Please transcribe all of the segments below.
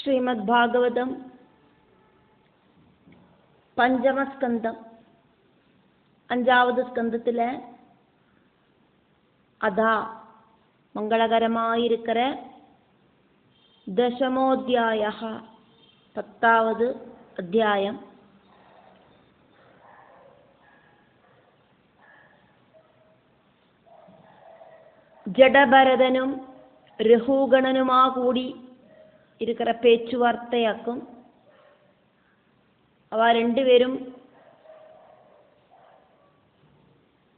ശ്രീമദ് ഭാഗവതം പഞ്ചമസ്കന്ധം അഞ്ചാവത് സ്കന്ധത്തിലെ അതാ മംഗളകരമായിരിக்கிற ദശമോധ്യായ 10வது അധ്യായം. ജഡഭരതനും രഘുഗണനുമാ കൂടി இருக்கிற பேச்சுவார்த்தையாக்கும். அவ ரெண்டு பேரும்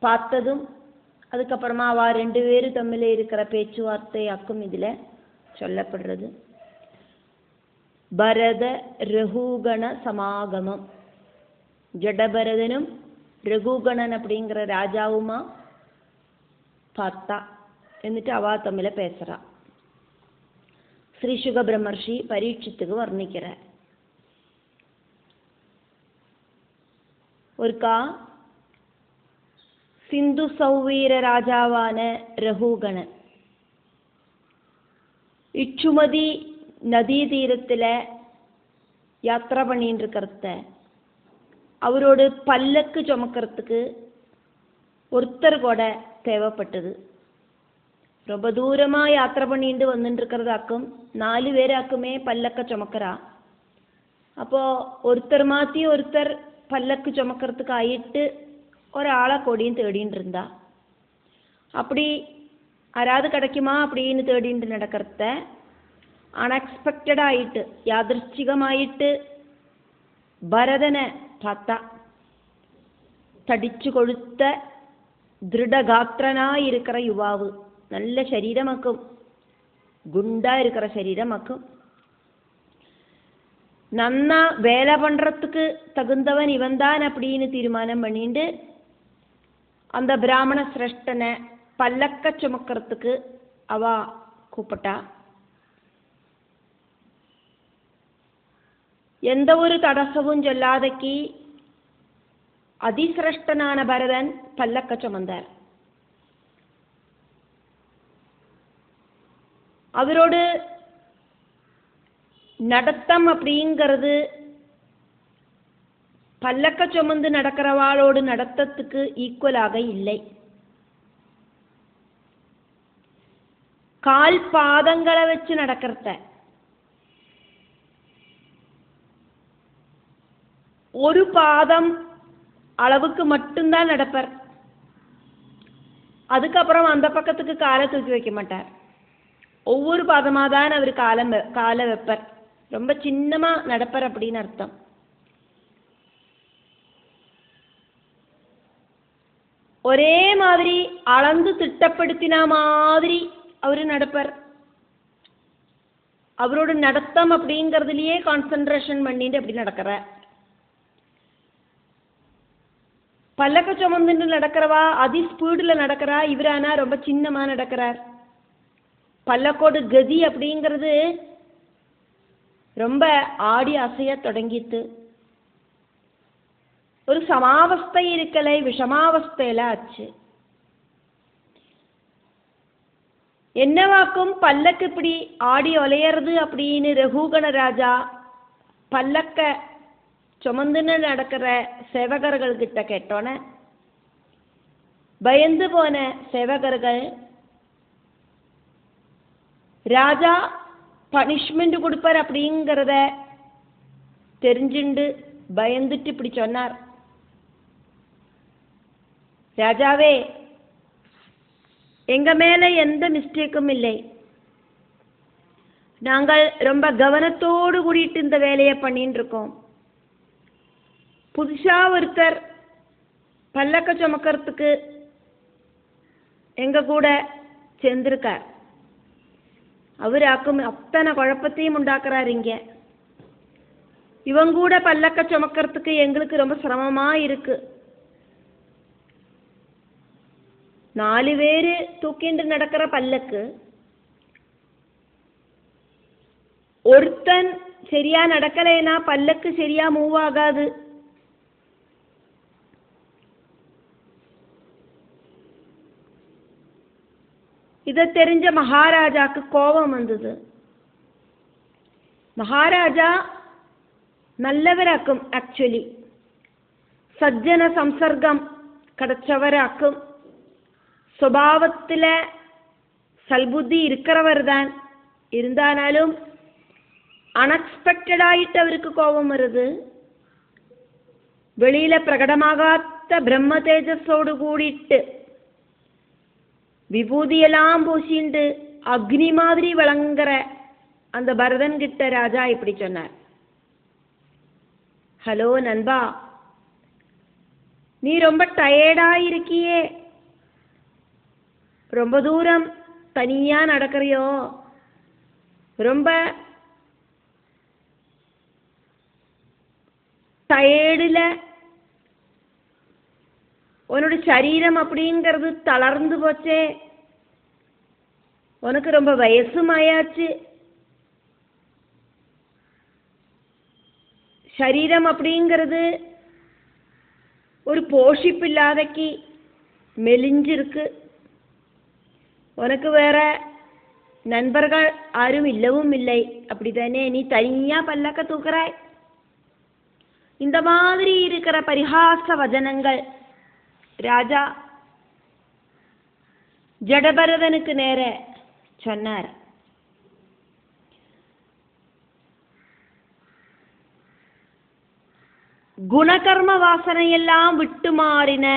பார்த்ததும் அதுக்கப்புறமா அவ ரெண்டு பேரும் தம்மில் இருக்கிற பேச்சுவார்த்தையாக்கும் இதில் சொல்லப்படுறது. பரத ரகுகண சமாகமம். ஜடபரதனும் ரகுகணன் அப்படிங்கிற ராஜாவுமா பார்த்தா എന്നിട്ട് അവ തമ്മിൽ பேசுறா. ஸ்ரீ சுக பிரம்மர்ஷி பரீட்சித்துக்கு வர்ணிக்கிறார். ஒருக்கா சிந்து சௌவீர ராஜாவான ரகுகணன் இச்சுமதி நதி தீரத்தில் യാത്ര பண்ணிட்டு இருக்கிறத அவரோட பல்லக்கு சுமக்கிறதுக்கு ஒருத்தர் கூட தேவைப்பட்டது. ரொம்ப தூரமாக യാത്ര பண்ணிட்டு வந்துட்டு இருக்கிறதாக்கும் 4 பேராக்குமே பல்லக்க சுமக்கிறா. അപ്പോൾ ஒருத்தர் மாற்றி ஒருத்தர் பல்லக்கு சுமக்கிறதுக்கு ஆயிட்டு ഒരാളെ കൊടിയും തേടിയിട്ട് இருந்தா. அப்படி ആരാത് கிடைக்குமா அப்படின்னு தேடிட்டு நடக்கிறத അൺഎക്സ്പെക്റ്റഡായിട്ട് യാദൃശ്ചികമായിട്ട് ഭരതനെ பார்த்தா. തടിച്ചു കൊഴുത്ത ദൃഢഗാത്രനായിരിக்கிற യുവാവ്, நல்ல சரீரமாக்கும், குண்டா இருக்கிற சரீரமாக்கும், நன்னா வேலை பண்றதுக்கு தகுந்தவன் இவன் தான் அப்படின்னு தீர்மானம் பண்ணிட்டு அந்த பிராமண சிரேஷ்டனை பல்லக்க சுமக்கிறதுக்கு அவ கூப்பிட்டா. எந்த ஒரு தடசவும் சொல்லாதக்கு அதிசிரேஷ்டனான பரதன் பல்லக்க சுமந்தார். அவரோடு நடத்தம் அப்படிங்கிறது பல்லக்க சுமந்து நடக்கிறவாளோடு நடத்தத்துக்கு ஈக்குவலாக இல்லை. கால் பாதங்களை வச்சு நடக்கிறத ஒரு பாதம் அளவுக்கு மட்டும்தான் நடப்பார். அதுக்கப்புறம் அந்த பக்கத்துக்கு காலை தூக்கி வைக்க மாட்டார். ஒவ்வொரு பாதமாக தான் அவர் காலை வைப்பார். ரொம்ப சின்னமாக நடப்பார் அப்படின்னு அர்த்தம். ஒரே மாதிரி அளந்து திட்டப்படுத்தின மாதிரி அவர் நடப்பார். அவரோட நடத்தம் அப்படிங்கிறதுலையே கான்சென்ட்ரேஷன் பண்ணிட்டு அப்படி நடக்கிறார். பல்லக்க சுமந்துட்டு நடக்கிறவா அதி ஸ்பீடில் நடக்கிறா, இவரானா ரொம்ப சின்னமாக நடக்கிறார். பல்லக்கோடு கதி அப்படிங்கிறது ரொம்ப ஆடி அசைய தொடங்கித்து. ஒரு சமாவஸ்தை இருக்கலை, விஷமாவஸ்தையில ஆச்சு. என்னவாக்கும் பல்லக்கு இப்படி ஆடி ஒலையறது அப்படின்னு ரகுகண ராஜா பல்லக்க சுமந்துன்னு நடக்கிற சேவகர்கள்கிட்ட கேட்டோன்னே பயந்து போன சேவகர்கள் ராஜா பனிஷ்மெண்ட் கொடுப்பார் அப்படிங்கிறத தெரிஞ்சுண்டு பயந்துட்டு இப்படி சொன்னார். ராஜாவே, எங்க மேல எந்த மிஸ்டேக்கும் இல்லை. நாங்கள் ரொம்ப கவனத்தோடு கூடிட்டு இந்த வேலையை பண்ணிட்டு இருக்கோம். புதுசா ஒருத்தர் பல்லக்க சுமக்கிறதுக்கு எங்க கூட சேர்ந்திருக்கார். அவராக்கும் அத்தனை குழப்பத்தையும் உண்டாக்குறாரு. இவங்க கூட பல்லக்க சுமக்கிறதுக்கு எங்களுக்கு ரொம்ப சிரமமா இருக்கு. 4 பேரு தூக்கிண்டு நடக்கிற பல்லக்கு ஒருத்தன் சரியா நடக்கலைன்னா பல்லக்கு சரியா மூவ் ஆகாது. இதை தெரிஞ்ச மகாராஜாக்கு கோபம் வந்தது. മഹാരാജാ നല്ലവരാക്കും. ആക്ച്വലി സജ്ജന സംസർഗം கிடைச்சவராக்கும். സ്വഭാവത്തിലെ സൽബുദ്ധി இருக்கிறவர் தான். இருந்தாலும் അൺഎക്സ്പെക്റ്റഡായിട്ട് അവർക്ക് കോപം വരുത്. വെളിയിലെ പ്രകടമാകാത്ത ബ്രഹ്മ തേജസ്സോട് കൂടിയിട്ട് விபூதியெல்லாம் பூசிண்டு அக்னி மாதிரி விளங்குற அந்த பரதன் கிட்ட ராஜா இப்படி சொன்னார். ஹலோ நண்பா, நீ ரொம்ப டயர்டா இருக்கியே, ரொம்ப தூரம் தனியா நடக்கிறியோ, ரொம்ப டயர்டுல உன்னோட சரீரம் அப்படிங்கிறது தளர்ந்து போச்சே, உனக்கு ரொம்ப வயசுமாயாச்சு, சரீரம் அப்படிங்கிறது ஒரு போஷிப்பில்லாதக்கு மெலிஞ்சிருக்கு, உனக்கு வேற நண்பர்கள் யாரும் இல்லவும் இல்லை, அப்படித்தானே, நீ தனியா பல்லக்க தூக்குறாய். இந்த மாதிரி இருக்கிற பரிகாச வசனங்கள் ராஜா ஜடபரதனுக்கு நேர சொன்னார். குணகர்ம வாசனையெல்லாம் விட்டு மாறின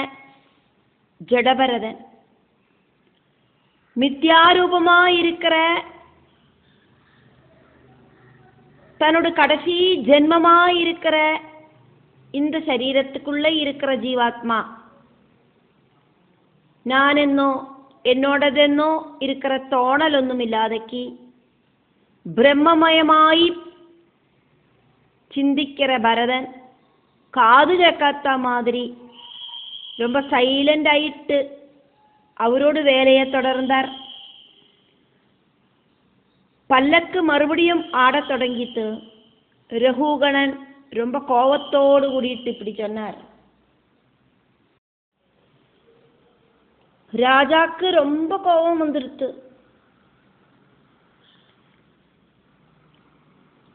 ஜடபரதன் மித்யாரூபமாயிருக்கிற தன்னோட கடைசி ஜென்மமாயிருக்கிற இந்த சரீரத்துக்குள்ள இருக்கிற ஜீவாத்மா ഞാനെന്നോ എന്നോടതെന്നോ இருக்கிற തോണലൊന്നുമില്ലാതെക്ക് ബ്രഹ്മമയമായി ചിന്തിக்கிற பரதன் காது கேட்காத மாதிரி ரொம்ப சைலண்ட் ஆயிட்டு அவரோடு வேலையை தொடர்ந்தார். பல்லக்கு மறுபடியும் ஆடத் தொடங்கிட்டு ரகுகணன் ரொம்ப கோபத்தோடு கூடிட்டு இப்படி சொன்னார். ராஜாக்கு ரொம்ப கோபம் வந்துடுத்து.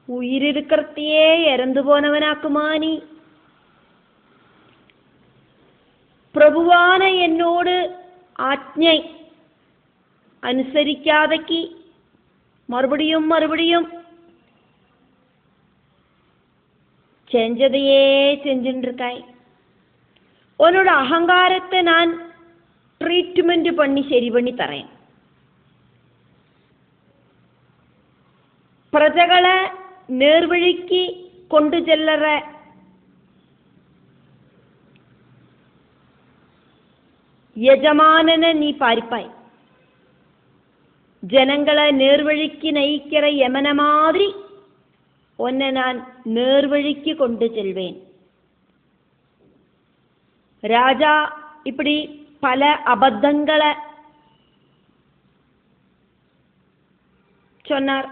உயிரிருக்கிறதையே இறந்து போனவனாக்குமா நீ? பிரபுவான என்னோடு ஆജ്ഞை அனுசரிக்காதக்கு மறுபடியும் மறுபடியும் செஞ்சதையே செஞ்சுட்டு இருக்காய். உன்னோட அகங்காரத்தை நான் ட்ரீட்மெண்ட் பண்ணி சரி பண்ணி தரேன். பிரஜகளை நேர்வழிக்கு கொண்டு செல்லற யஜமானனை நீ பாரிப்பாய். ஜனங்களை நேர்வழிக்கு நயிக்கிற யமன மாதிரி உன்னை நான் நேர்வழிக்கு கொண்டு செல்வேன். ராஜா இப்படி பல அபத்தங்களை சொன்னார்.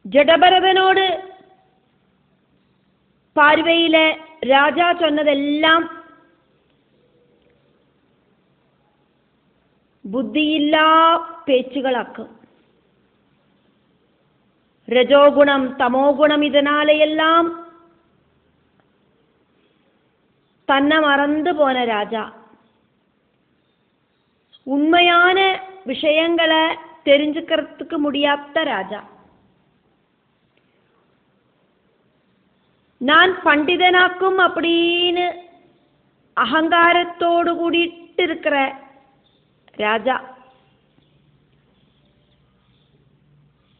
ஜடபரதனோடு பார்வையில ராஜா சொன்னதெல்லாம் புத்தியில்லா பேச்சுகளாக்கும். ரஜோகுணம் தமோகுணம் இதனாலையெல்லாம் தன்னை மறந்து போன ராஜா உண்மையான விஷயங்களை தெரிஞ்சுக்கிறதுக்கு முடியாத ராஜா. நான் பண்டிதனாக்கும் அப்படின்னு அகங்காரத்தோடு கூடிட்டு இருக்கிற ராஜா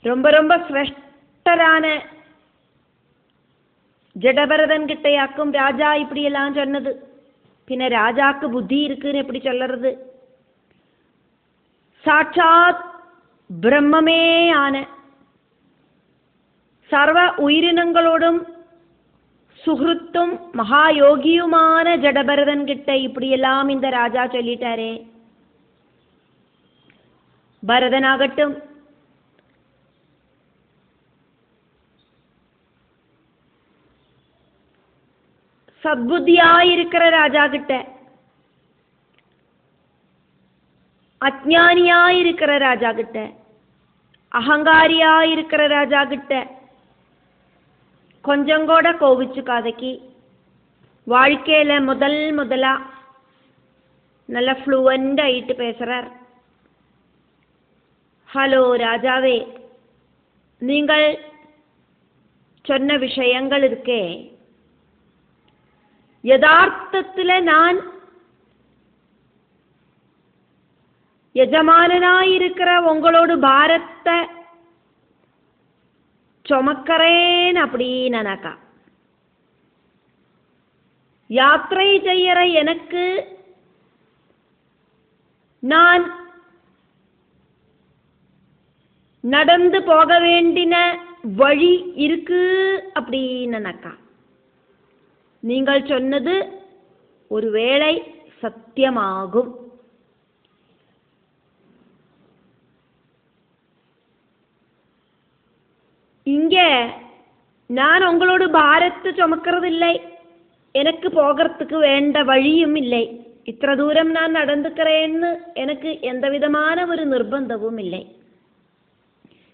ரொம்ப ரொம்ப சிரேஷ்டரான ஜடபரதன் கிட்டையாக்கும் ராஜா இப்படியெல்லாம் சொன்னது. பின்ன ராஜாக்கு புத்தி இருக்குன்னு எப்படி சொல்லறது? சாட்சாத் பிரம்மமே ஆன சர்வ உயிரினங்களோடும் சுகிருத்தும் மகாயோகியுமான ஜடபரதன் கிட்ட இப்படியெல்லாம் இந்த ராஜா சொல்லிட்டாரே. பரதனாகட்டும் சத்புத்தியாயிருக்கிற ராஜா கிட்ட அஜ்ஞானியாயிருக்கிற ராஜா கிட்ட, அகங்காரியாயிருக்கிற ராஜா கிட்ட கொஞ்சம் கூட கோவிச்சுக்காதக்கி வாழ்க்கையில முதலா நல்ல ஃப்ளூவண்ட் ஆயிட்டு பேசுறார். ஹலோ ராஜாவே, நீங்கள் சொன்ன விஷயங்கள் இருக்கே, யதார்த்தத்தில் நான் எஜமானனாயிருக்கிற உங்களோடு பாரத்தை சுமக்கிறேன் அப்படின்னாக்கா, யாத்திரை செய்யற எனக்கு நான் நடந்து போக வேண்டின வழி இருக்கு அப்படின்னாக்கா, நீங்கள் சொன்னது ஒருவேளை சத்தியமாகும். இங்கே நான் உங்களோடு பாரத்தை சுமக்கிறதில்லை, எனக்கு போகிறதுக்கு வேண்ட வழியும் இல்லை, இത്ര தூரம் நான் நடந்துக்கிறேன்னு எனக்கு எந்த விதமான ஒரு நிர்பந்தமும் இல்லை,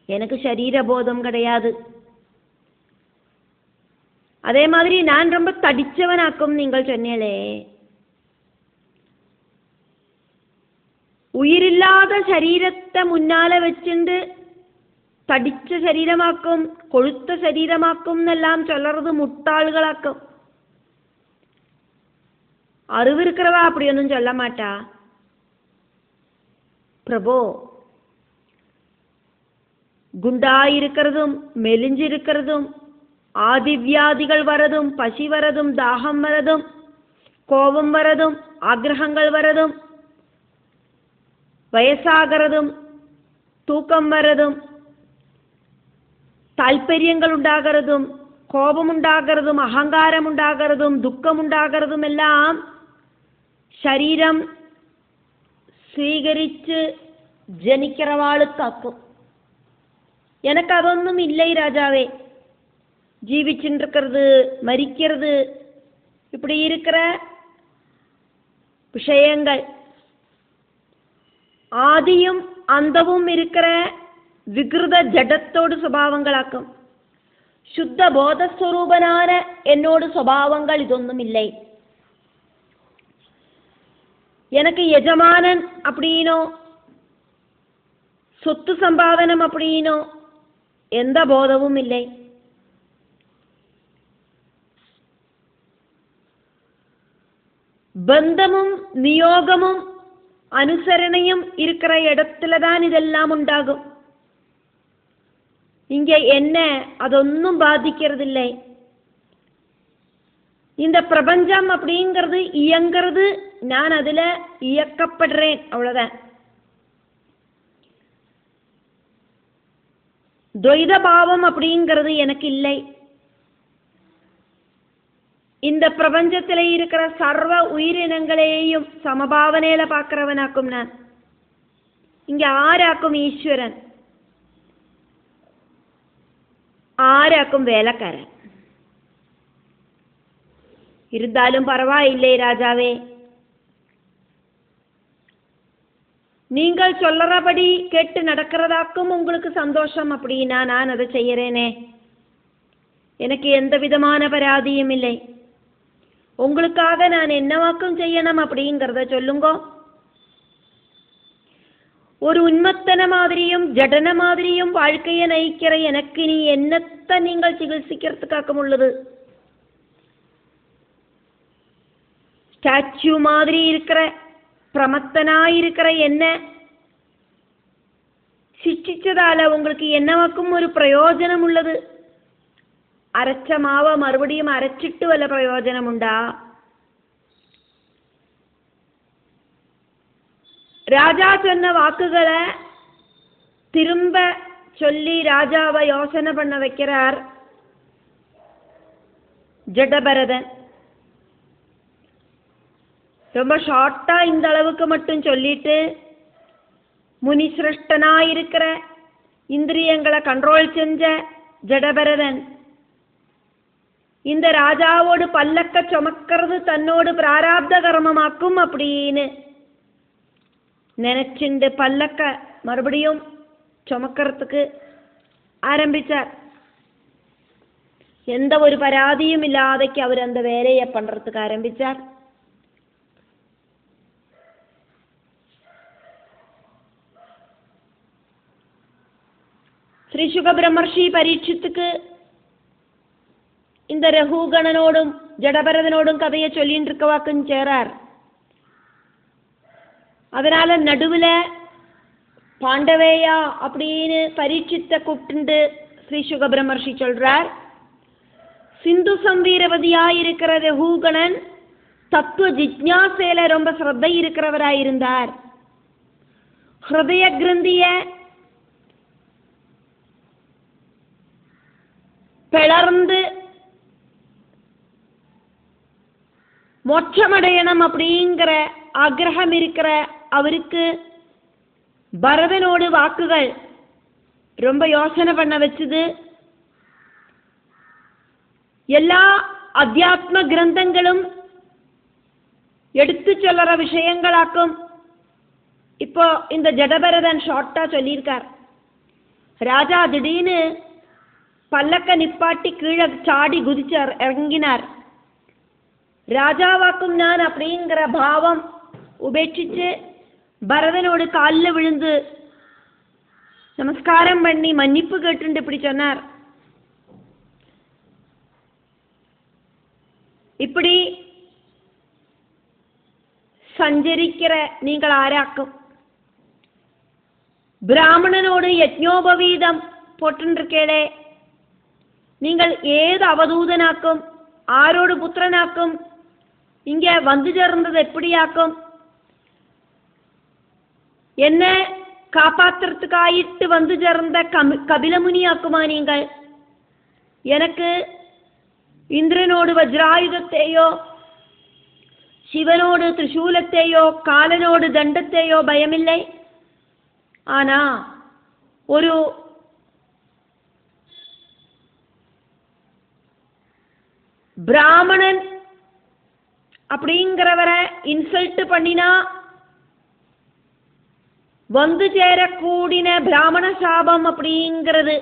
எனக்கு சரீரபோதம் கிடையாது. அதே மாதிரி நான் ரொம்ப தடிச்சவனாக்கும் நீங்கள் சொன்னீங்களே, உயிரில்லாத சரீரத்தை முன்னால வச்சுண்டு തടിച്ച ശരീരമാക്കും കൊഴുത്ത ശരീരമാക്കും എന്നെല്ലാം ചൊല്ലறது മുട്ടാളുകളാക്കും. അറിവിருக்கிறவா அப்படிയൊന്നും சொல்ல மாட்டா. பிரபோ, குண்டாயிருக்கிறதும் மெலிஞ்சிருக்கிறதும் ஆதிவியாதிகள் வரதும் பசி வரதும் தாகம் வரதும் கோபம் வரதும் ஆக்ரஹங்கள் வரதும் வயசாகிறதும் தூக்கம் வரதும் താല്പര്യങ്ങൾ ഉണ്ടാകുന്നതും കോപമുണ്ടാകുന്നതും അഹങ്കാരമുണ്ടാകുന്നതും ദുഃഖമുണ്ടാകുന്നതും എല്ലാം ശരീരം സ്വീകരിച്ച് ജനിக்கிறவாளுக்காக்கும். எனக்கு അതൊന്നും இல்லை ராஜாவே. ஜீவிச்சுட்டு இருக்கிறது, மரிக்கிறது, இப்படி இருக்கிற விஷயங்கள் ஆதியும் அந்தவும் இருக்கிற വികൃത ജഡത്തോട് സ്വഭാവങ്ങളാക്കും. ശുദ്ധ ബോധസ്വരൂപനാன എന്നോട് സ്വഭാവങ്ങൾ ഇതൊന്നുമില്ലേ. எனக்கு யஜமானன் அப்படினோ சொத்து சம்பாதனம் அப்படினோ எந்த போதமும் இல்லை. பந்தமும் நியோகமும் அனுசரணையும் இருக்கிற இடத்துல தான் இதெல்லாம் உண்டாகும். இங்கே என்ன அதொன்னும் பாதிக்கிறதில்லை. இந்த பிரபஞ்சம் அப்படிங்கிறது இயங்கிறது, நான் அதில் இயக்கப்படுறேன், அவ்வளோதான். துவைத பாவம் அப்படிங்கிறது எனக்கு இல்லை. இந்த பிரபஞ்சத்தில் இருக்கிற சர்வ உயிரினங்களையும் சமபாவனையில பார்க்கிறவனாக்கும் நான். இங்க ആരാക്കും ഈശ്വരൻ, ആരാക്കും വേലക്കാരൻ. இருந்தாலும் பரவாயில்லை ராஜாவே, நீங்கள் சொல்லறபடி கேட்டு நடக்கிறதாக்கும் உங்களுக்கு சந்தோஷம் அப்படின்னா நான் அதை செய்யறேனே, எனக்கு எந்த விதமான பராதியும் இல்லை. உங்களுக்காக நான் என்னவாக்கும் செய்யணும் அப்படிங்கிறத சொல்லுங்கோ. ஒரு உன்மத்தன மாதிரியும் ஜடன மாதிரியும் வாழ்க்கையை நயிக்கிற எனக்கு நீ என்னத்தை நீங்கள் சிகிச்சைக்கிறதுக்காக்கம் உள்ளது? ஸ்டாச்சு மாதிரி இருக்கிற பிரமத்தனாயிருக்கிற என்ன சிக்ஷிச்சதால உங்களுக்கு என்னவாக்கும் ஒரு பிரயோஜனம் உள்ளது? അരച്ച മാവ് മറുപടിയും അരച്ചിട്ട് വല്ല പ്രയോജനമുണ്ടാ? രാജാ சொன்ன വാക്കുകളെ திரும்ப சொல்லி ராஜாவை யோசனை பண்ண வைக்கிறார் ஜடபரதன். ரொம்ப ஷார்ட்டா இந்த அளவுக்கு மட்டும் சொல்லிட்டு, முனிசிரஷ்டனாயிருக்கிற இந்திரியங்களை கண்ட்ரோல் செஞ்ச ஜடபரதன் இந்த ராஜாவோடு பல்லக்க சுமக்கிறது தன்னோடு பிராராப்த கர்மமாக்கும் அப்படின்னு நினைச்சுண்டு பல்லக்க மறுபடியும் சுமக்கிறதுக்கு ஆரம்பிச்சார். எந்த ஒரு பராதியும் இல்லாதைக்கு அவர் அந்த வேலையை பண்றதுக்கு ஆரம்பிச்சார். ஸ்ரீ சுக பிரம்மர்ஷி பரீட்சித்துக்கு இந்த ரகுகணனோடும் ஜடபரதனோடும் கதையை சொல்லிட்டு இருக்கவாக்கும் சேரார். அதனால நடுவுல பாண்டவேயா அப்படின்னு பரீட்சித்த கூப்பிட்டு ஸ்ரீ சுக பிரம்மர்ஷி சொல்றார், சிந்து சம்வீரவதியாயிருக்கிற ரகுகணன் தத்துவ ஜிஜ்ஞாசையில ரொம்ப ஸ்ரத்தை இருக்கிறவராயிருந்தார். ஹிருதய கிரந்திய பிளர்ந்து மோட்சமடையணும் அப்படிங்கிற ஆக்கிரகம் இருக்கிற அவருக்கு பரதனோடு வாக்குகள் ரொம்ப யோசனை பண்ண வச்சுது. எல்லா அத்தியாத்ம கிரந்தங்களும் எடுத்து சொல்ற விஷயங்களாக்கும் இப்போ இந்த ஜடபரதன் ஷார்ட்டா சொல்லியிருக்கார். ராஜா திடீர்னு பல்லக்க நிப்பாட்டி கீழே சாடி குதிச்சார், இறங்கினார். ராஜாவாக்கும் நான் அப்படிங்கிற பாவம் உபேட்சிச்சு பரதனோடு காலில் விழுந்து நமஸ்காரம் பண்ணி மன்னிப்பு கேட்டு இப்படி சொன்னார். இப்படி சஞ்சரிக்கிற நீங்கள் ஆராக்கும் பிராமணனோடு யஜ்ஞோபவீதம் போட்டுருக்கேளே, நீங்கள் ஏது அவதூதனாக்கும், ஆரோடு புத்திரனாக்கும், இங்க வந்து சேர்ந்தது எப்படியாக்கும், என்ன காப்பாத்துறதுக்காயிட்டு வந்து சேர்ந்த கபிலமுனியாக்குமா நீங்கள்? எனக்கு இந்திரனோடு வஜ்ராயுதத்தையோ சிவனோடு திரிசூலத்தையோ காலனோடு தண்டத்தையோ பயமில்லை. ஆனா ஒரு பிராமணன் அப்படிங்கிறவரை இன்சல்ட் பண்ணினா வந்து சேரக்கூடின பிராமண சாபம் அப்படிங்கிறது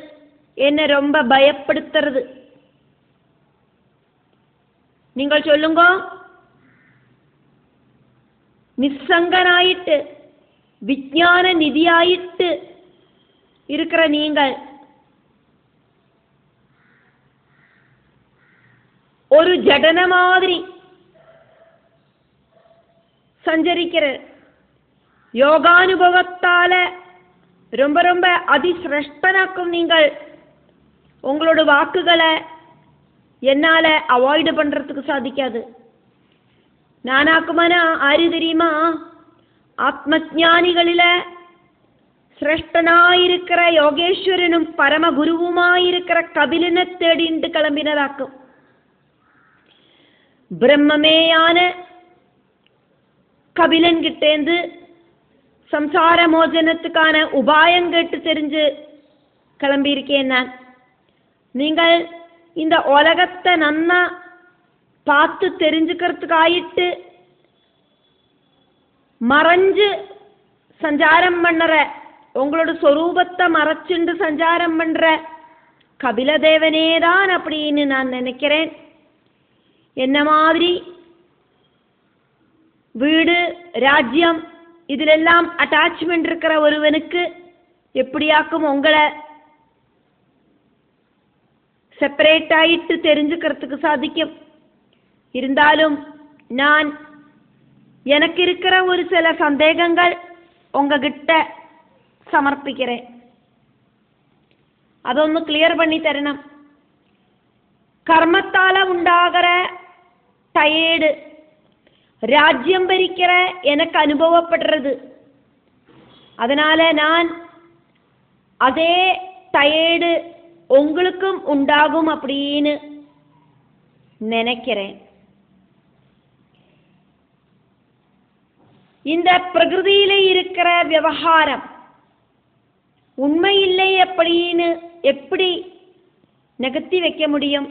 என்ன ரொம்ப பயப்படுத்துறது. நீங்கள் சொல்லுங்க, நிசங்கனாயிட்டு விஞ்ஞான நிதியாயிட்டு இருக்கிற நீங்கள் ஒரு ஜடன மாதிரி சஞ்சரிக்கிற யோகானுபவத்தால ரொம்ப ரொம்ப அதிசிரஷ்டனாக்கும் நீங்கள் உங்களோட வாக்குகளை என்னால அவாய்டு பண்றதுக்கு சாதிக்காது. நானாக்குமானா ஆறு தெரியுமா? ஆத்மஜானிகளில சிரஷ்டனாயிருக்கிற யோகேஸ்வரனும் பரமகுருவுமாயிருக்கிற கபிலனை தேடிண்டு கிளம்பினதாக்கும். பிரம்மமேயான கபிலன் கிட்டேந்து சம்சார மோசனத்துக்கான உபாயம் கேட்டு தெரிஞ்சு கிளம்பியிருக்கேன் நான். நீங்கள் இந்த உலகத்தை நன்னா பார்த்து தெரிஞ்சுக்கிறதுக்காயிட்டு மறைஞ்சு சஞ்சாரம் பண்ணுற, உங்களோட சொரூபத்தை மறைச்சுண்டு சஞ்சாரம் பண்ற கபிலதேவனே தான் அப்படின்னு நான் நினைக்கிறேன். என்ன மாதிரி வீடு ராஜ்யம் இதிலெல்லாம் அட்டாச்மெண்ட் இருக்கிற ஒருவனுக்கு எப்படியாக்கும் உங்களை செப்பரேட் ஆயிட்டு தெரிஞ்சுக்கிறதுக்கு சாதிக்கும். இருந்தாலும் நான் எனக்கு இருக்கிற ஒரு சில சந்தேகங்கள் உங்ககிட்ட சமர்ப்பிக்கிறேன். അതൊന്ന് ക്ലിയർ பண்ணி തരണം. കർമ്മത്താല ഉണ്ടാകിற டயர்டு ராஜ்யம் ഭരിக்கிற எனக்கு அனுபவப்படுறது. அதனால நான் அதே டயர்டு உங்களுக்கும் உண்டாகும் அப்படின்னு நினைக்கிறேன். இந்த பிரகிருதியில இருக்கிற விவகாரம் உண்மை இல்லை அப்படின்னு எப்படி நிகழ்த்தி வைக்க முடியும்?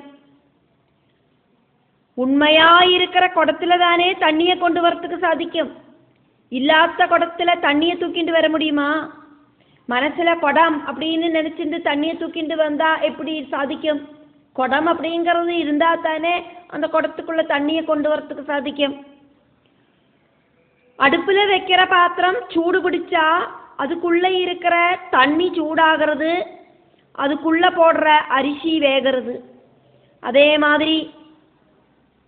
உண்மையாயிருக்கிற குடத்துல தானே தண்ணியை கொண்டு வரத்துக்கு சாதிக்கும். இல்லாத குடத்துல தண்ணியை தூக்கிட்டு வர முடியுமா? மனசுல குடம் அப்படின்னு நினைச்சிட்டு தண்ணியை தூக்கிட்டு வந்தா எப்படி சாதிக்கும்? குடம் அப்படிங்கிறது இருந்தா தானே அந்த குடத்துக்குள்ள தண்ணியை கொண்டு வரத்துக்கு சாதிக்கும். அடுப்புல வைக்கிற பாத்திரம் சூடு பிடிச்சா அதுக்குள்ள இருக்கிற தண்ணி சூடாகிறது, அதுக்குள்ள போடுற அரிசி வேகிறது. அதே மாதிரி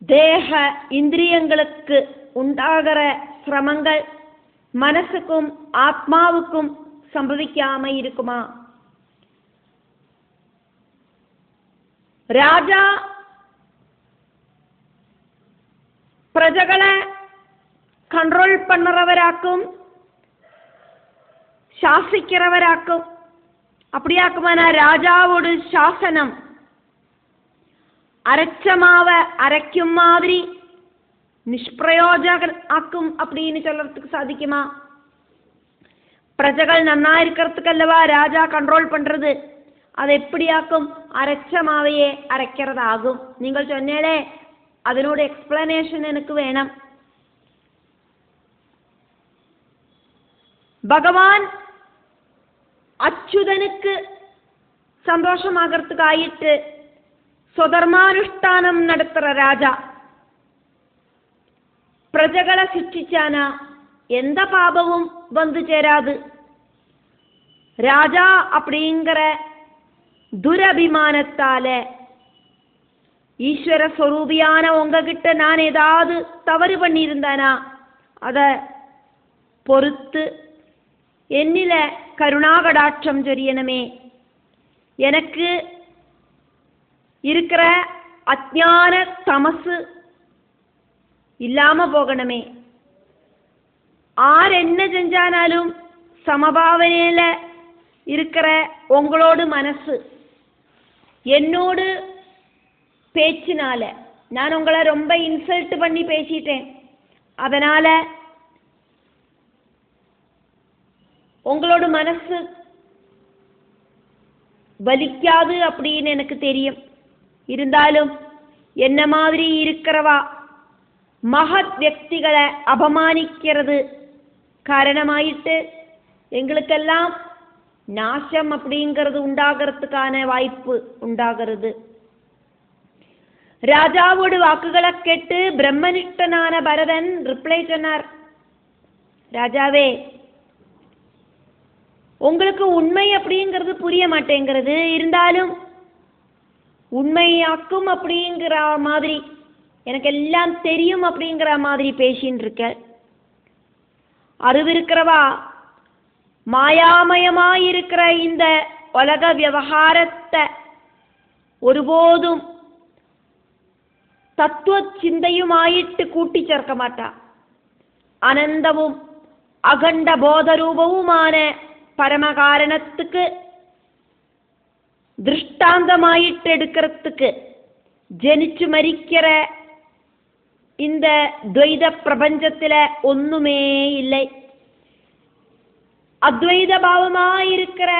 தேக இந்திரியங்களுக்கு உண்டாகிற சிரமங்கள் மனசுக்கும் ஆத்மாவுக்கும் சம்பவிக்காம இருக்குமா? ராஜா பிரஜகளை கண்ட்ரோல் பண்ணுறவராக்கும் சாசிக்கிறவராக்கும். அப்படியாக்குமானா ராஜாவோட சாசனம் அரைச்சமாவ அரைக்கும் மாதிரி நிஷ்பிரயோஜக ஆக்கும் அப்படின்னு சொல்றதுக்கு சாதிக்குமா? பிரஜகள் நன்னா இருக்கிறதுக்கு அல்லவா ராஜா கண்ட்ரோல் பண்றது. அது எப்படியாக்கும்? அரைச்சமாவையே அரைக்கிறதாகும். நீங்கள் சொன்னேளே, அதனோட எக்ஸ்பிளனேஷன் எனக்கு வேணும். பகவான் அச்சுதனுக்கு சந்தோஷமாகறதுக்காயிட்டு സ്വധർമാനുഷ്ഠാനം നടത്തുற ராஜா பிரஜகளை சிக்ஷிச்சானா எந்த பாபமும் வந்து சேராது. ராஜா அப்படிங்கிற துரபிமானத்தால ஈஸ்வர ஸ்வரூபியான உங்ககிட்ட நான் ஏதாவது தவறு பண்ணியிருந்தானா அதை பொறுத்து என்னில கருணாகடாட்சம் சொரியணுமே. எனக்கு இருக்கிற அஜ்ஞான தமசு இல்லாம போகணுமே. ஆர் என்ன செஞ்சானாலும் சமபாவனையில இருக்கிற உங்களோட மனசு என்னோடு பேச்சினால நான் உங்களை ரொம்ப இன்சல்ட் பண்ணி பேசிட்டேன். அதனால உங்களோட மனசு வலிக்காது அப்படின்னு எனக்கு தெரியும். இருந்தாலும் என்ன மாதிரி இருக்கிறவா மகத் വ്യക്തിகளை அபமானிக்கிறது காரணமாயிட்டு எங்களுக்கெல்லாம் நாசம் அப்படிங்கிறது உண்டாகிறதுக்கான வாய்ப்பு உண்டாகிறது. ராஜாவோட வாக்குகளை கேட்டு பிரம்மனிஷ்டனான பரதன் ரிப்ளை சொன்னார், ராஜாவே உங்களுக்கு உண்மை அப்படிங்கிறது புரிய மாட்டேங்கிறது. இருந்தாலும் உண்மையாக்கும் அப்படிங்கிற மாதிரி எனக்கு எல்லாம் தெரியும் அப்படிங்கிற மாதிரி பேசின்னு இருக்க. அறிவிருக்கிறவா மாயாமயமாயிருக்கிற இந்த உலக விவகாரத்தை ஒருபோதும் தத்துவ சிந்தையுமாயிட்டு கூட்டி சேர்க்க மாட்டா. அனந்தவும் அகண்ட போதரூபவுமான பரமகாரணத்துக்கு திருஷ்டாந்தமாயிட்டு எடுக்கிறதுக்கு ஜனிச்சு மரிக்கிற இந்த துவைத பிரபஞ்சத்துல ஒண்ணுமே இல்லை. அத்வைத பாவமாயிருக்கிற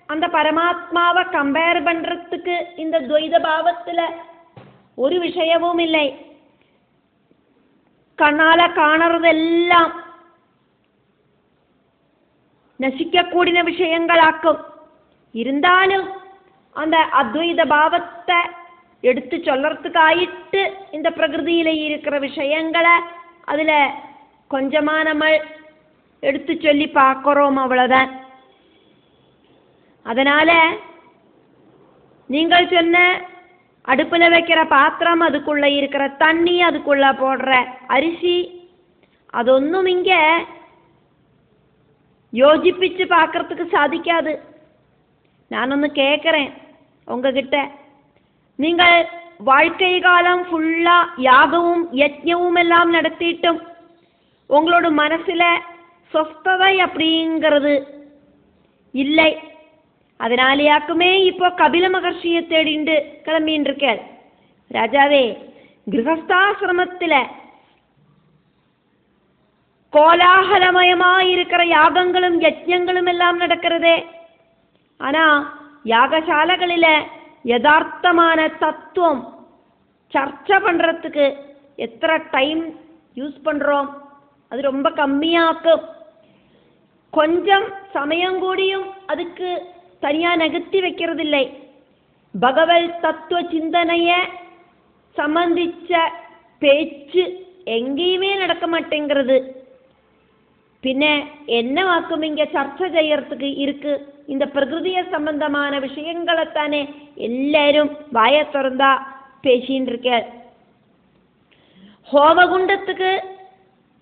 அந்த பரமாத்மாவை கம்பேர் பண்றதுக்கு இந்த துவைத பாவத்துல ஒரு விஷயமும் இல்லை. கண்ணால காணறதெல்லாம் நசிக்கக்கூடிய விஷயங்களாக்கும். இருந்தாலும் அந்த அத்வைத பாவத்தை எடுத்து சொல்லறதுக்காயிட்டு இந்த பிரகிருதியில இருக்கிற விஷயங்களை அதுல கொஞ்சமா நம்ம எடுத்து சொல்லி பார்க்கிறோம், அவ்வளவுதான். அதனால நீங்கள் சொன்ன அடுப்புல வைக்கிற பாத்திரம், அதுக்குள்ள இருக்கிற தண்ணி, அதுக்குள்ள போடுற அரிசி, அതൊന്നും இங்க யோசிப்பிச்சு பார்க்கறதுக்கு சாதிக்காது. நானொன்னு கேட்குறேன் உங்ககிட்ட, நீங்கள் வாழ்க்கை காலம் ஃபுல்லா யாகமும் யஜ்ஞமும் எல்லாம் நடத்திட்டும் உங்களோட மனசுல சொஸ்ததை அப்படிங்கிறது இல்லை. அதனாலேயாக்குமே இப்போ கபில மகர்ஷியை தேடிண்டு கிளம்பின்னு இருக்கார். ராஜாவே, கிரகஸ்தாசிரமத்துல கோலாகலமயமாயிருக்கிற யாகங்களும் யஜ்ஞங்களும் எல்லாம் நடக்கிறதே. ஆனா யாகசாலைகளில யதார்த்தமான தத்துவம் சர்ச்சை பண்றதுக்கு எத்தனை டைம் யூஸ் பண்றோம்? அது ரொம்ப கம்மியாக்கும். கொஞ்சம் சமயம் கூடியும் அதுக்கு தனியாக நகர்த்தி வைக்கிறதில்லை. பகவத் தத்துவ சிந்தனைய சம்பந்திச்ச பேச்சு எங்கேயுமே நடக்க மாட்டேங்கிறது. പിന്നെ എന്നെ വാക്കും ഇങ്ങ ചർച്ച ചെയ്യறதுக்கு இருக்கு. இந்த பிரகிருதிய சம்பந்தமான விஷயங்களைத்தானே எல்லாரும் வாய திறந்தா பேசின்னு இருக்க. ஹோமகுண்டத்துக்கு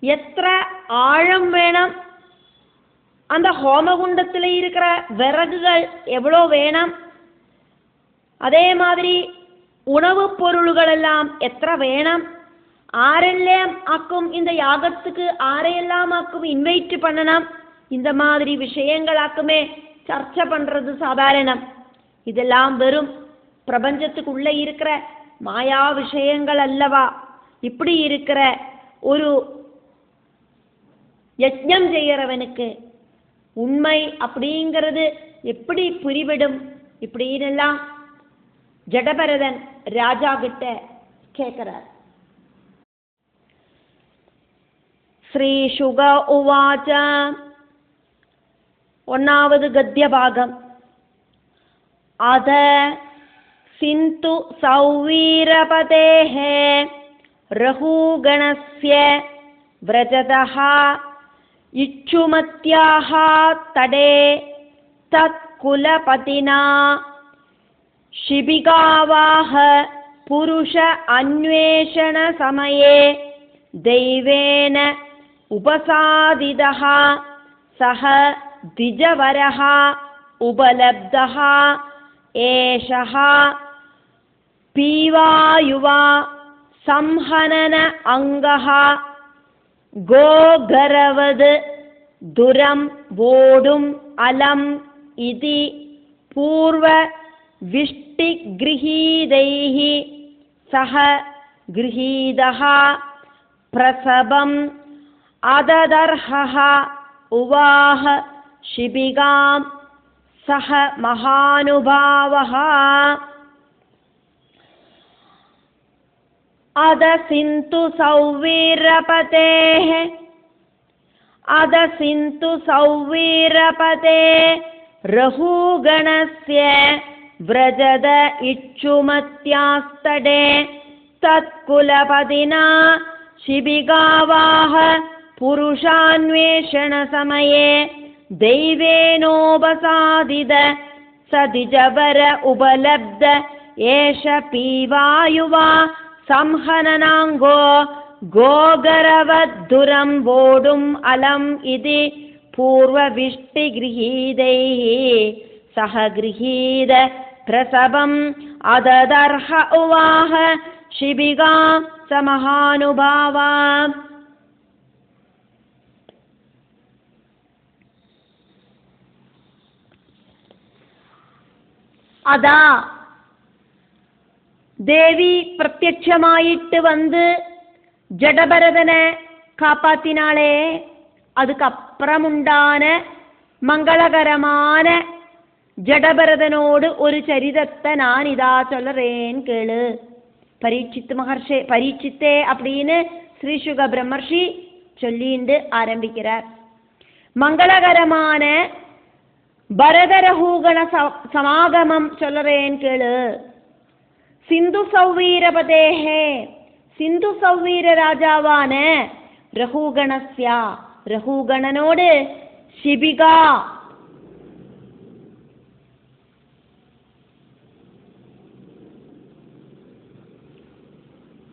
எത്ര ஆழம் வேணும், அந்த ஹோமகுண்டத்தில் இருக்கிற விறகுகள் எவ்வளோ வேணும், அதே மாதிரி உணவுப் பொருள்கள் எல்லாம் எത്ര வேணும், ஆரெல்லாம் ஆக்கும் இந்த யாகத்துக்கு ஆரையெல்லாம் ஆக்கும் இன்வைட் பண்ணணும், இந்த மாதிரி விஷயங்களாக்குமே சர்ச்சை பண்ணுறது சாதாரணம். இதெல்லாம் வெறும் பிரபஞ்சத்துக்குள்ளே இருக்கிற மாயா விஷயங்கள் அல்லவா. இப்படி இருக்கிற ஒரு யஜ்ஞம் செய்கிறவனுக்கு உண்மை அப்படிங்கிறது எப்படி புரிவிடும்? இப்படின்னெல்லாம் ஜடபரதன் ராஜா கிட்ட கேட்கிறார். ஸ்ரீ சுக உவாச்ச. ஒன்னாவது கத்திய பாகம். அத சிந்து சௌவீரபதேஹ ரஹூகணஸ்ய व्रजतः इच्छुमत्याः तडे तत्कुलपतिना शिबिकावाह पुरुष अन्वेषण समये दैवेन उपसादितः सः द्विजवरः उपलब्धः एषः पीवायुवा संहनन अंगः गोगरवद दुरम वोडुम अलम इति पूर्व विष्टिगृहीदैः सह गृहीतः प्रसवम् अददर्हः उवाह शिबिकां सह महानुभावः अद सिन्तु सौवीरपतेः अद सिन्तु सौवीरपते रहुगणस्य व्रजद इच्छुमत्यास्तडे तत्कुलपतिना शिबिकावाह पुरुषान्वेषण समये दैवेनोपसादित सदिजवर उपलब्ध एष पीवायुवा संहननांगो गोगरवद्धुरं वोडुम् अलम् इति पूर्वविष्टिगृहीतैः सह गृहीत प्रसवम् अददर्ह उवाह शिबिकां स महानुभावा. അതാ ദേവി പ്രത്യക്ഷമായിട്ട് വന്ന് ജഡഭരതനെ കാപ്പാത്തിനാളെ. അതുക്കപ്പുറമുണ്ടാന മംഗളകരமான ജഡഭരതനോട് ഒരു ചരിതத்தை நான் இதா சொல்றேன் கேளு. பரீட்சித்தே அப்படின்னு ஸ்ரீ சுக பிரம்மர்ஷி சொல்லிண்டு ஆரம்பிக்கிறார். மங்களகரமான பரதரஹூகண சமாகமம் சொல்றேன் கேளு. சிந்து சௌவீரபதேஹே சிந்து சௌவீர ராஜாவான ரஹூகணஸ்யா ரஹூகணனோடு ஷிபிகா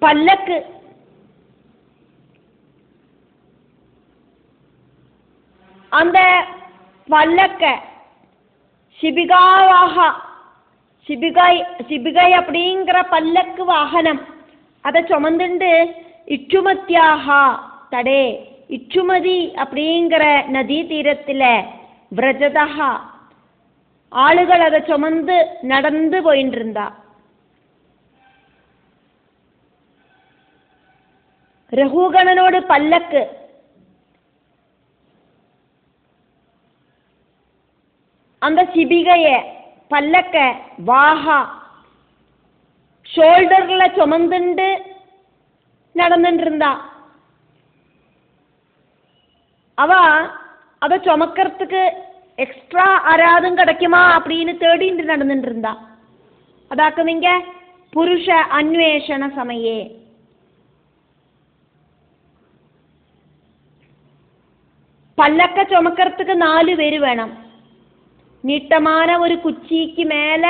பல்லக்கு அந்த பல்லக்க ஷிபிகாவாக ஷிபிகை அப்படிங்கிற பல்லக்கு வாகனம் அதை சுமந்துண்டு இச்சுமத்தியாக தடே இச்சுமதி அப்படிங்கிற நதி தீரத்தில் விரஜதா ஆளுகள் அதை சுமந்து நடந்து போயிட்டு இருந்தா. ரகுகணனோடு பல்லக்கு அந்த சிபிகைய பல்லக்க வாஹா ஷோல்டர்ல சுமந்துண்டு நடந்துட்டு இருந்தா. அவ அதை சுமக்கிறதுக்கு எக்ஸ்ட்ரா ஆராதும் கிடைக்குமா அப்படின்னு தேடிட்டு நடந்துட்டு இருந்தா. அதாக்குவீங்க புருஷ அன்வேஷண சமயே. பல்லக்க சுமக்கிறதுக்கு 4 பேர் வேணும். நீட்டமான ஒரு குச்சிக்கு மேல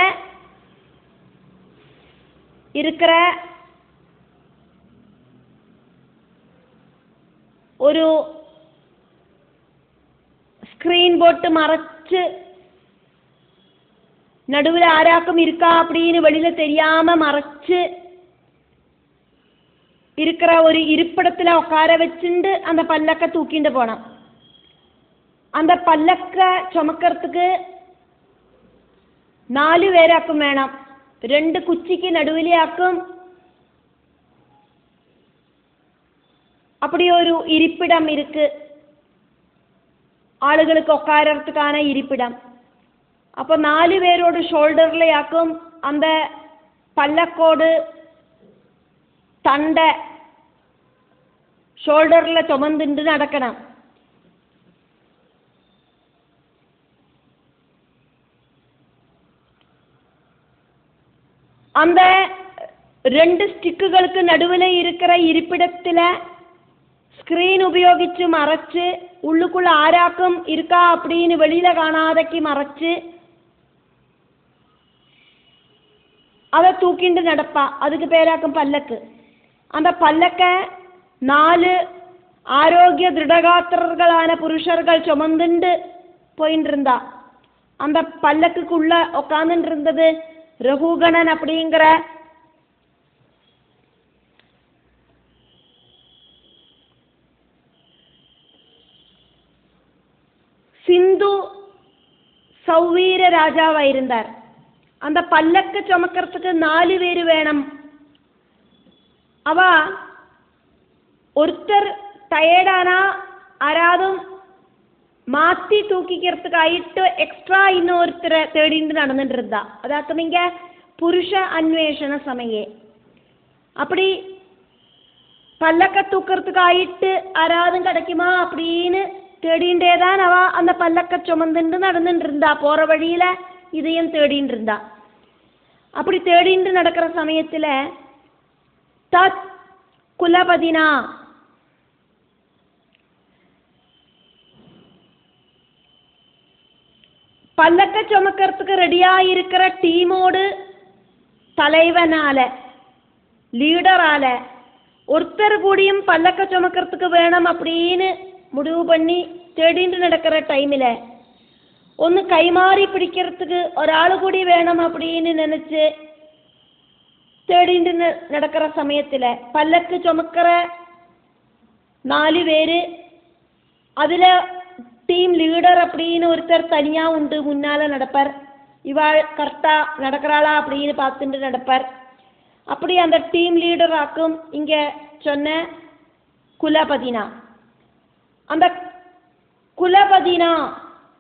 இருக்கிற ஒரு ஸ்கிரீன் போட்டு மறைச்சு நடுவில் ஆராக்கம் இருக்கா அப்படின்னு வெளியில தெரியாம மறைச்சு இருக்கிற ஒரு இருப்பிடத்துல உட்கார வச்சுட்டு அந்த பல்லக்க தூக்கிட்டு போனோம். அந்த பல்லக்க சுமக்கிறதுக்கு 4 பேராக்கும் வேണം. 2 குச்சிக்கு நடுவிலேயாக்கும் அப்படி ஒரு இருப்பிடம் இருக்கு, ஆளுகளுக்கு உட்காரத்துக்கான இருப்பிடம். அப்போ 4 பேரோட ஷோல்டர்லயாக்கும் அந்த பல்லக்கோடு தண்டை ஷோல்டர்ல சுமந்துட்டு நடக்கணும். அந்த 2 ஸ்டிக்குகளுக்கு நடுவில் இருக்கிற இருப்பிடத்தில் ஸ்கிரீன் உபயோகிச்சு மறைச்சு உள்ளுக்குள்ள ஆராக்கம் இருக்கா அப்படின்னு வெளியில காணாதக்கு மறைச்சு அதை தூக்கிண்டு நடப்பா. அதுக்கு பேராக்கும் பல்லக்கு. அந்த பல்லக்க 4 ஆரோக்கிய திருடகாத்திரர்களான புருஷர்கள் சுமந்துண்டு போயிட்டு இருந்தா. அந்த பல்லக்குள்ள உட்காந்துட்டு இருந்தது ரகுகணன் அப்படிங்கிற சிந்து சௌவீர ராஜாவா இருந்தார். அந்த பல்லக்க சுமக்கிறதுக்கு 4 பேர் வேணும். அவ ஒருத்தர் டயர்டானா ஆராதும் மாற்றி தூக்கிக்கிறதுக்காயிட்டு எக்ஸ்ட்ரா இன்னொருத்தரை தேடிட்டு நடந்துட்டு இருந்தா. அதாக்குவீங்க புருஷ அன்வேஷண சமயே. அப்படி பல்லக்க தூக்கிறதுக்காயிட்டு ஆராதும் கிடைக்குமா அப்படின்னு தேடிண்டேதான் அவ அந்த பல்லக்க சுமந்துட்டு நடந்துட்டு இருந்தா. போற வழியில இதையும் தேடிட்டு இருந்தா. அப்படி தேடிட்டு நடக்கிற சமயத்துல தத் குலபதினா பல்லக்க சுமக்கிறதுக்கு ரெடியா இருக்கிற டீமோடு தலைவனால லீடரால ஒருத்தர் கூடியும் பல்லக்க சுமக்கிறதுக்கு வேணும் அப்படின்னு முடிவு பண்ணி தேடிட்டு நடக்கிற டைமில் ஒன்று கைமாறி பிடிக்கிறதுக்கு ஒரு கூடி வேணும் அப்படின்னு நினச்சி தேடிட்டு நடக்கிற சமயத்தில் பல்லக்கு சுமக்கிற 4 பேர் அதில் டீம் லீடர் அப்படின்னு ஒருத்தர் தனியாக உண்டு, முன்னால் நடப்பார். இவாள் கரெக்டாக நடக்கிறாளா அப்படின்னு பார்த்துட்டு நடப்பார். அப்படி அந்த டீம் லீடர் ஆக்கும் இங்கே சொன்ன குலபதினா. அந்த குலபதினா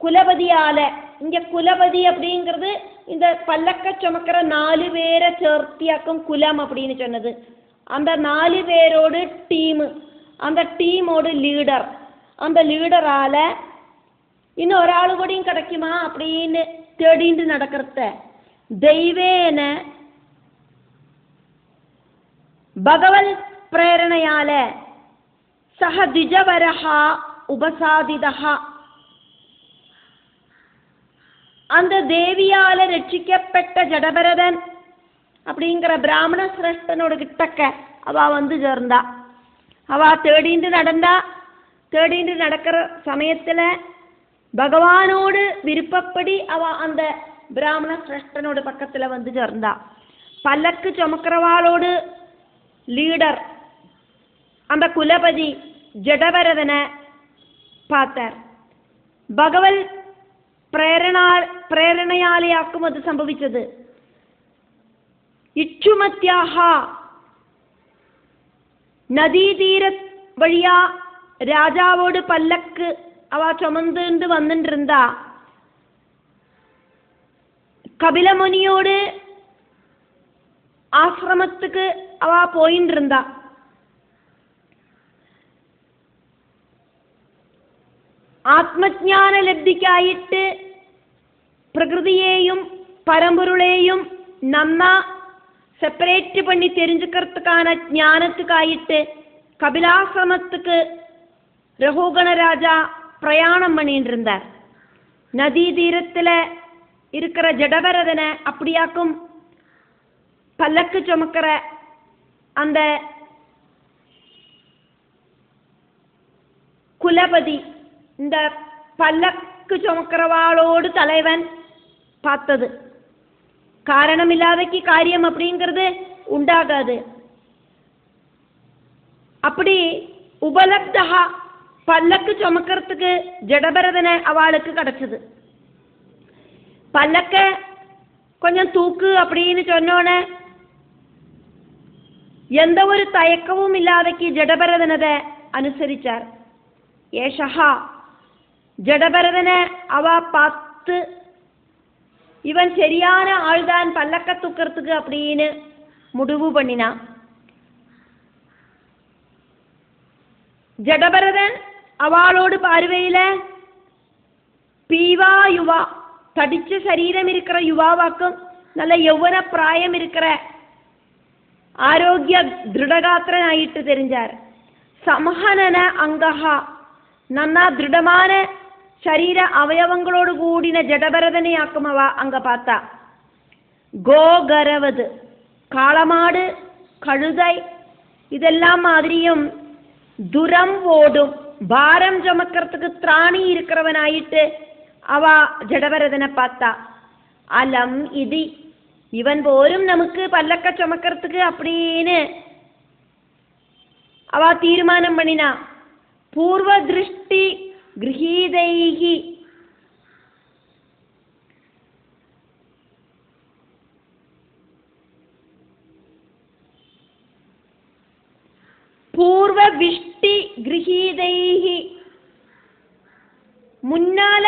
குலபதியால இங்கே குலபதி அப்படிங்கிறது இந்த பல்லக்க சுமக்கிற 4 பேரை சேர்த்தியாக்கும் குலம் அப்படின்னு சொன்னது. அந்த 4 பேரோடு டீமு, அந்த டீமோடு லீடர், அந்த லீடரால இன்னும் ஒரு கூடயும் கிடைக்குமா அப்படின்னு தேடிட்டு நடக்கிறத தெய்வேன பகவல் பிரேரணையால சஹ திஜவரஹா உபசாதிதஹா, அந்த தேவியால ரட்சிக்கப்பட்ட ஜடபரதன் அப்படிங்கிற பிராமண சிரேஷ்டனோட கிட்டக்க அவ வந்து சேர்ந்தா. அவ தேடிட்டு நடந்தா. தேடிட்டு நடக்கிற சமயத்துல பகவானோடு விருப்பப்படி அவ அந்த பிராமண சிரேஷ்டனோட பக்கத்துல வந்து சேர்ந்தா. பல்லக்கு சுமக்கிறவாளோடு லீடர் அந்த குலபதி ஜடபரதனை பார்த்தார். பகவல் പ്രേരണയാലെയാക്കും അത് സംഭവിച്ചത്. ഇക്ഷുമത്യാഹ നദീതീര വഴിയാ രാജാവോട് പല്ലക്ക് അവ ചുമந்துண்டு വന്നിട്ടിരുന്ന കപിലമുനിയോട് ആശ്രമத்துக்கு அவ போயிட்டு இருந்தா. ஆத்மஞான லப்திக்காயிட்டு பிரகிருதியையும் பரம்பொருளையும் நன்னா செப்பரேட் பண்ணி தெரிஞ்சுக்கிறதுக்கான ஞானத்துக்காயிட்டு கபிலாசிரமத்துக்கு ரகுகண ராஜா பிரயாணம் பண்ணிட்டு இருந்தார். நதி தீரத்தில் இருக்கிற ஜடபரதனை அப்படியாக்கும் பல்லக்கு சுமக்கிற அந்த குலபதி இந்த பல்லக்கு சுமக்கிறவாளோடு தலைவன் பார்த்தது. காரணம் இல்லாதக்கு காரியம் அப்படிங்கிறது உண்டாகாது. அப்படி உபலப்தா பல்லக்கு சுமக்கிறதுக்கு ஜடபரதனை அவளுக்கு கிடைச்சது. பல்லக்க கொஞ்சம் தூக்கு அப்படின்னு சொன்னோன்னே எந்த ஒரு தயக்கமும் இல்லாதக்கு ஜடபரதனதை அனுசரிச்சார். ஏஷா ஜடபரதனை அவ பார்த்து இவன் சரியான ஆள்தான் பல்லக்க தூக்கிறதுக்கு அப்படின்னு முடிவு பண்ணினான். ஜடபரதன் அவளோடு பார்வையில பீவா யுவா தடிச்ச சரீரம் இருக்கிற யுவாவாக்கும் நல்ல யௌவன பிராயம் இருக்கிற ஆரோக்கிய திருடகாத்திரனாயிட்டு தெரிஞ்சார். சமஹனன அங்கஹா நன்னா திருடமான ശരീര അവയവങ്ങളോട് കൂടിന ജഡഭരതനെയാക്കുമവ അങ്ക പാത്ത. ഗോഗരവത് കാളമാട് കഴുതൈ ഇതെല്ലാം മാതിരിയും ദുരം ഓടും ഭാരം ചുമக்கிறதுக்கு ത്രാണി இருக்கிறவனாயிட்டு അവ ജഡഭരതനെ പാത്ത. അലം ഇതി ഇവൻ പോരും നമുക്ക് പല്ലക്ക ചുമக்கிறதுக்கு அப்படின்னு അവ തീരുമാനം பண்ணிന. പൂർവദൃഷ്ടി ഗൃഹീതൈഹി പൂർവവിഷ്ടി ഗൃഹീതൈഹി മുന്നാല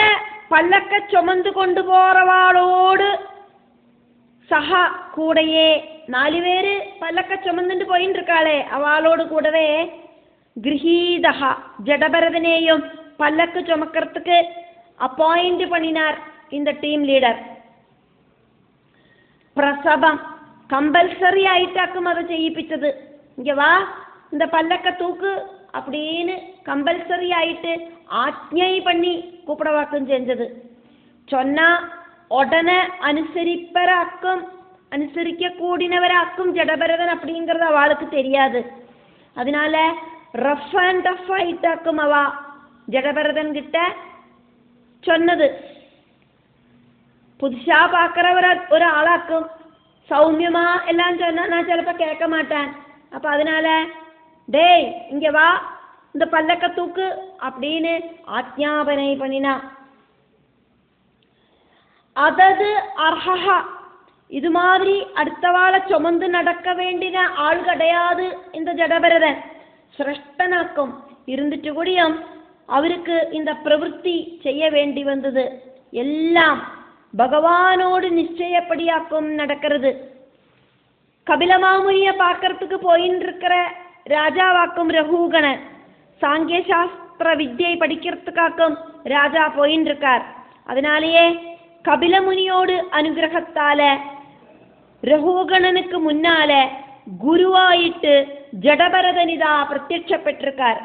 പല്ലക്ക ചുമந்து கொண்டு போறவாளோடு സഹ കൂടയേ 4 പേര് പല്ലക്ക ചുമന്നിട്ട് പോയിட்டு இருக்காளே അവളോട് കൂടവേ ഗൃഹീതഹ ജഡഭരതനെയും പല്ലക്ക് ചുമக்கிறதுக்கு അപ്പോയിന്റ് பண்ணினார் இந்த டீம் லீடர். பிரசவம் கம்பல்சரி ஆயிட்டாக்கும் அதை செய்யிப்பிச்சது. இங்க வா இந்த பல்லக்க தூக்கு அப்படின்னு கம்பல்சரி ஆயிட்டு ஆജ്ഞை பண்ணி கூப்பிடவாக்கும் செஞ்சது. சொன்னா உடனே அனுசரிக்க கூடினவராக்கும் ஜடபரதன் அப்படிங்கிறது அவளுக்கு தெரியாது. அதனால റഫ് ആൻഡ് ടഫ് ആയിട്ടാക്കും അവ ജഡഭരതൻ കിട്ട ചൊന്നത്. പുതുശാ പാക്കറ ഒരാളാക്കും സൗമ്യമാ എല്ലാം ചൊന്നാ ഞാൻ ചിലപ്പോ കേൾക്ക മാട്ടാൻ. അപ്പൊ അതിനാല டேய் இங்க வா இந்த பல்லக்க தூக்கு அப்படின்னு ஆജ്ഞாபனை பண்ணினா. அதது அர்ஹஹ இது மாதிரி அடுத்தவாளை சுமந்து நடக்க வேண்டின ஆள் கிடையாது இந்த ஜடபரதன். சிரஷ்டனாக்கும் இருந்துட்டு கூடியும் அவருக்கு இந்த பிரவൃத்தி செய்ய வேண்டி வந்தது. எல்லாம் பகவானோடு நிச்சயப்படியாக்கும் நடக்கிறது. கபிலமாமுனிய பார்க்கறதுக்கு போயின்னு இருக்கிற ராஜாவாக்கும் ரகுகணன் சாங்கிய சாஸ்திர வித்யை படிக்கிறதுக்காக்கும் ராஜா போயின்னு இருக்கார். அதனாலேயே கபிலமுனியோடு அனுகிரகத்தால ரகுகணனுக்கு முன்னால குருவாயிட்டு ஜடபரதனிதா பிரத்யட்சப்பட்டிருக்கார்.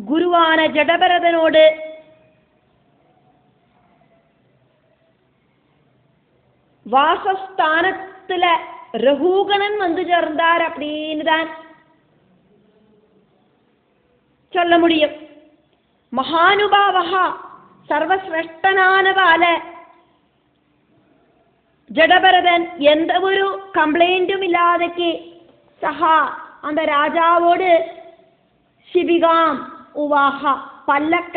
குருவான ஜடபரதனோடு வாசஸ்தானத்துல ரகுகணன் வந்து சேர்ந்தார் அப்படின்னு தான் சொல்ல முடியும். மகானுபாவா സർവശ്രേഷ്ഠനാനവാല ജഡഭരതൻ എந்த ഒരു കംപ്ലൈന്റും ഇല്ലാതെക്ക് സഹ அந்த ராஜாவோடு ശിബികാം ഉവാഹ പല്ലക്ക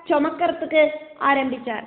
ചുമக்கிறதுக்கு ആരംഭിച്ചാர்.